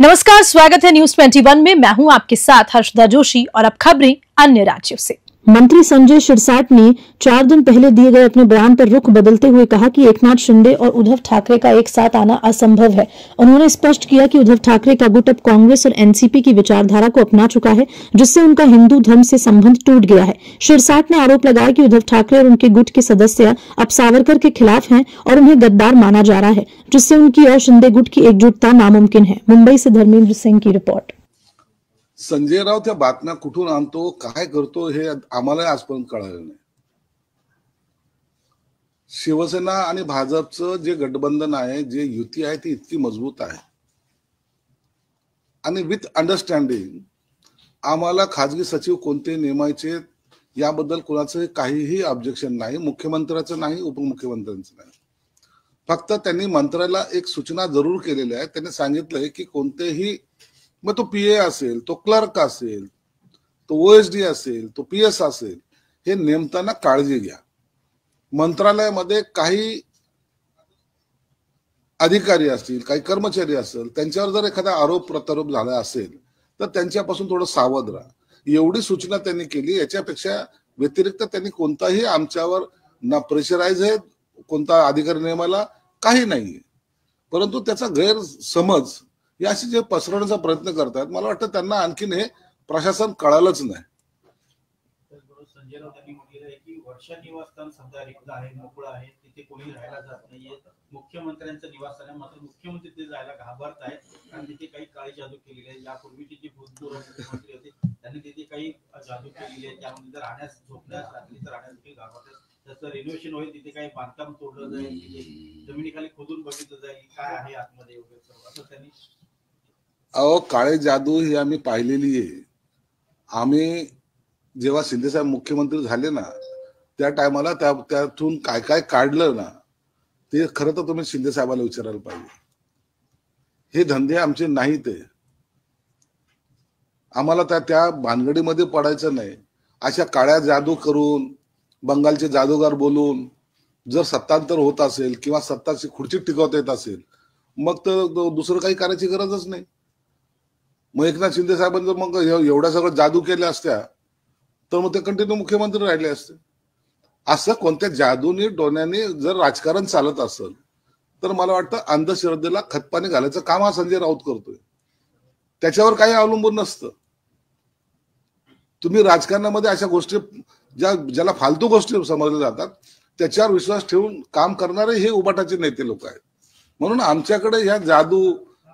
नमस्कार, स्वागत है न्यूज 21 में। मैं हूं आपके साथ हर्षदा जोशी और अब खबरें अन्य राज्यों से। मंत्री संजय शिरसाट ने 4 दिन पहले दिए गए अपने बयान पर रुख बदलते हुए कहा कि एकनाथ शिंदे और उद्धव ठाकरे का एक साथ आना असंभव है। उन्होंने स्पष्ट किया कि उद्धव ठाकरे का गुट अब कांग्रेस और एनसीपी की विचारधारा को अपना चुका है, जिससे उनका हिंदू धर्म से संबंध टूट गया है। शिरसाट ने आरोप लगाया कि उद्धव ठाकरे और उनके गुट के सदस्य अब सावरकर के खिलाफ हैं और उन्हें गद्दार माना जा रहा है, जिससे उनकी और शिंदे गुट की एकजुटता नामुमकिन है। मुंबई से धर्मेंद्र सिंह की रिपोर्ट। संजय राऊत त्या बातम्या कुठून आणतो, काय करतो हे आम्हाला आजपर्यंत कळालं नाही। शिवसेना आणि भाजपचं जे गठबंधन आहे, जे युती आहे, ती इतकी मजबूत आहे आणि विथ अंडरस्टँडिंग आम्हाला खासगी सचिव कोणते नेमायचे याबद्दल कोणाचं काहीही ऑब्जेक्शन नाही, मुख्यमंत्र्याचं नाही, उपमुख्यमंत्र्यांचं नाही। फक्त त्यांनी मंत्र्याला एक सूचना जरूर केलेली आहे। त्यांनी सांगितलंय की कोणतेही मग तो पीए असेल, तो क्लर्क असेल, तो ओएसडी असेल, तो पीएस असेल, हे नेमताना काळजी घ्या। मंत्रालयामध्ये काही अधिकारी असतील, काही कर्मचारी असतील, त्यांच्यावर जर एखादा आरोप प्रत्यारोप झाला असेल तर त्यांच्यापासून थोडं सावध राहा, एवढी सूचना त्यांनी केली। याच्यापेक्षा व्यतिरिक्त त्यांनी कोणताही आमच्यावर ना प्रेशराइज आहे, कोणता अधिकारी नेमायला काही नाहीये। परंतु त्याचा गैरसमज या अशी जे पसरवण्याचा प्रयत्न करतात, मला वाटतं त्यांना आणखीन हे प्रशासन कळालंच नाही। संजय राऊत यांनी म्हटलेलं आहे की वर्षा निवासस्थान सध्या रिक्त आहे, मोकळं आहे, तिथे कोणी राहायला जात नाहीये। मुख्यमंत्र्यांचं निवासस्थान आहे, मात्र मुख्यमंत्री तिथे जायला घाबरत आहेत, कारण तिथे काही काळी जादू केलेली आहे। यापूर्वीचे जे भूतपूर्व मुख्यमंत्री होते त्यांनी तिथे काही जादू केलेली आहे, त्यामध्ये राहण्यास, झोपण्यास, रात्रीचं राहण्यासाठी घाबरतात। त्याचं रिनोव्हेशन होईल, तिथे काही बांधकाम तोडलं जाईल, जमिनीखाली खोदून बघितलं जाईल काय आहे आतमध्ये वगैरे सर्व असं त्यांनी। अहो, काळे जादू ही आम्ही पाहिलेली आहे। आम्ही जेव्हा शिंदे साहेब मुख्यमंत्री झाले ना, त्या टायमाला त्यातून काय काय काढलं ना, ते खरं तर तुम्ही शिंदे साहेबांना विचारायला पाहिजे। हे धंदे आमचे नाहीत, आम्हाला त्या भानगडीमध्ये पडायचं नाही। अशा काळ्या जादू करून, बंगालचे जादूगार बोलून जर सत्तांतर होत असेल किंवा सत्ताची खुर्ची टिकवता येत असेल, मग तर दुसरं काही करायची गरजच नाही। मग एकनाथ शिंदे साहेबांनी मग एवढ्या सगळं जादू केल्या असत्या तर मग ते कंटिन्यू मुख्यमंत्री राहिले असते। असं कोणत्या जादूनी डोन्याने जर राजकारण चालत असेल तर मला वाटतं अंधश्रद्धेला खतपाणी घालायचं काम हा संजय राऊत करतोय, त्याच्यावर काही अवलंबून नसतं। तुम्ही राजकारणामध्ये अशा गोष्टी ज्याला फालतू गोष्टी समजल्या जातात त्याच्यावर विश्वास ठेवून काम करणारे हे उबाटाचे नेते लोक आहेत। म्हणून आमच्याकडे ह्या जादू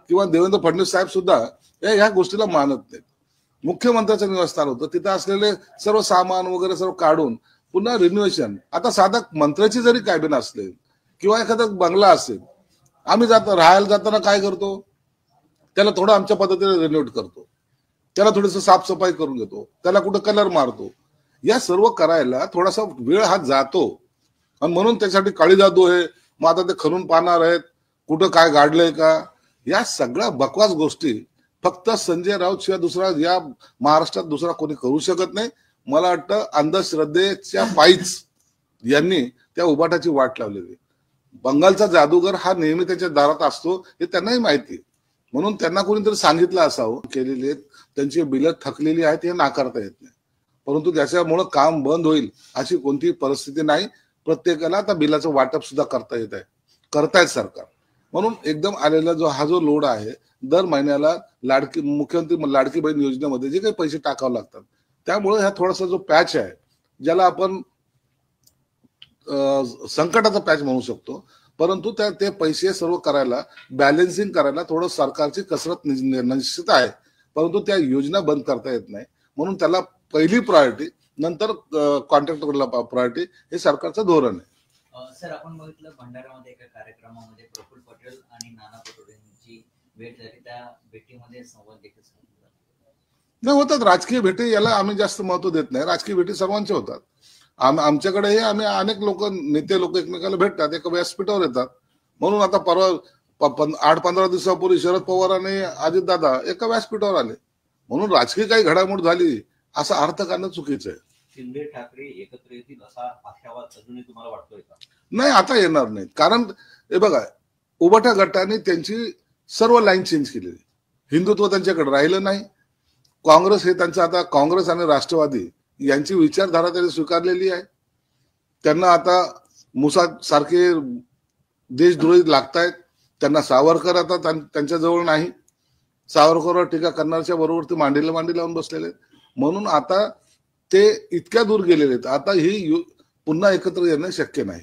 किंवा देवेंद्र फडणवीस साहेब सुद्धा या गोष्टीला मानत नाहीत। मुख्यमंत्र्याचं निवासस्थान होतं, तिथे असलेले सर्व सामान वगैरे सर्व काढून पुन्हा रिन्युएशन। आता साधा मंत्र्याची जरी कॅबिन असले किंवा एखादा बंगला असेल, आम्ही राहायला जाताना काय करतो, त्याला थोडं आमच्या पद्धतीने रिन्युएट करतो, त्याला थोडीशी साफसफाई करून घेतो, त्याला कुठं कलर मारतो। या सर्व करायला थोडासा वेळ हा जातो आणि म्हणून त्यासाठी काळी जादू आहे, मग आता ते खणून पाहणार आहेत, कुठं काय गाडलंय का, या सगळ्या बकवास गोष्टी फक्त संजय राऊत शिवाय दुसरा या महाराष्ट्रात दुसरा कोणी करू शकत नाही। मला वाटतं अंधश्रद्धेच्या पायीच यांनी त्या उबाटाची वाट लावलेली। बंगालचा जादूगर हा नेहमी त्याच्या दारात असतो हे त्यांनाही माहिती आहे, म्हणून त्यांना कोणीतरी सांगितलं असावं। केलेले त्यांची बिलं थकलेली आहेत हे नाकारता येत नाही, परंतु त्याच्यामुळे काम बंद होईल अशी कोणती परिस्थिती नाही। प्रत्येकाला आता बिलाचं वाटप सुद्धा करता येत आहे, करतायत सरकार। म्हणून एकदम आलेला जो लोड आहे, दर महिन्याला मुख्यमंत्री लाडकी बहीण योजनेमध्ये जे काही पैसे टाकावे लागतात, त्यामुळे हा थोडासा जो पॅच आहे, ज्याला आपण संकटाचा पॅच म्हणू शकतो, परंतु ते पैसे सर्व करायला, बॅलन्सिंग करायला थोडं सरकारची कसरत निश्चित आहे, परंतु त्या योजना बंद करता येत नाही। म्हणून त्याला पहिली प्रायोरिटी, नंतर कॉन्ट्रॅक्टरला प्रायोरिटी, हे सरकारचं धोरण आहे। सर, आपण बघितलं भंडाऱ्यामध्ये एका कार्यक्रमामध्ये प्रफुल्ल पटेल आणि नाना पटोलेंची भेट झाली, त्या भेटीमध्ये संवाद देखील नाही होतात राजकीय भेटी, याला आम्ही जास्त महत्व देत नाही। राजकीय भेटी सर्वांच्या होतात। आमच्याकडे हे आम्ही अनेक लोक, नेते लोक एकमेकाला भेटतात, एका व्यासपीठावर येतात। म्हणून आता परवा 8-15 दिवसापूर्वी शरद पवार आणि अजितदादा एका व्यासपीठावर आले, म्हणून राजकीय काही घडामोड झाली असा अर्थ करणं चुकीचं आहे। शिंदे ठाकरे एकत्र येतील असा आशावाद अजूनही तुम्हाला वाटतोय का? नाही, आता येणार नाहीत, कारण हे बघा, उबाटा गटाने त्यांची सर्व लाईन चेंज केलेली। हिंदुत्व त्यांच्याकडे राहिलं नाही. काँग्रेस हे त्यांचं आता काँग्रेस आणि राष्ट्रवादी यांची विचारधारा त्यांनी स्वीकारलेली आहे. त्यांना आता मुसाद सारखे देशद्रोही लागतायत. त्यांना सावरकर आता त्यांच्याजवळ नाही. सावरकरवर टीका करण्याच्या बरोबर ते मांडीला मांडी लावून बसलेले आहेत. म्हणून आता ते इतक्या दूर गेलेले आहेत. आता ही पुन्हा एकत्र येणं शक्य नाही.